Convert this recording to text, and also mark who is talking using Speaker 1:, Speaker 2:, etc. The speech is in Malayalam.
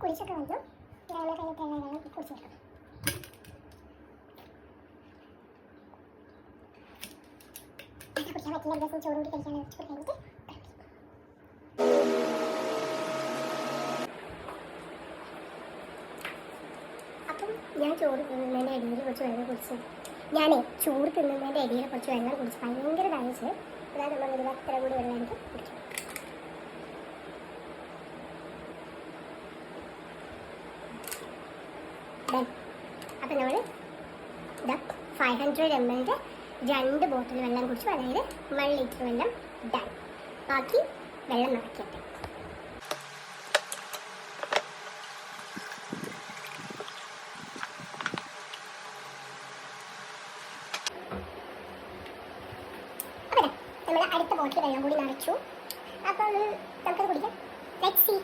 Speaker 1: കുടിച്ചൊക്കെ വന്നു. രാവിലെ കഴിഞ്ഞിട്ട് എല്ലാം കുടിച്ചെടുക്കണം. കുടിക്കാൻ പറ്റില്ല, ദിവസം ചോറ് കൂടി കഴിക്കാൻ കഴിഞ്ഞിട്ട് അപ്പം ഞാൻ ചോറ് തിന്നുന്നതിൻ്റെ ഇടയിൽ കുറച്ച് വെള്ളം കുടിച്ചു. ഞാനേ ചോറ് തിന്നുന്നതിൻ്റെ ഇടയിൽ കുറച്ച് വെള്ളം കുടിച്ച് ഭയങ്കര ദാഹിച്ച്. അതായത് നമ്മൾ അത്ര കൂടി വെള്ളം എടുത്ത് കുടിക്കും. അപ്പം നമ്മൾ ഇതാ 500 ml 2 ബോട്ടിൽ വെള്ളം കുടിച്ചു. അതായത് 1 ലിറ്റർ വെള്ളം ഡൺ. ബാക്കി വെള്ളം നിറയ്ക്കട്ടെ. അപ്പം നമ്മൾ അടുത്ത ബോട്ടിൽ വെള്ളം കൂടി നിറച്ചു. അപ്പോൾ നമുക്കത് കുടിക്കാം. Let's see.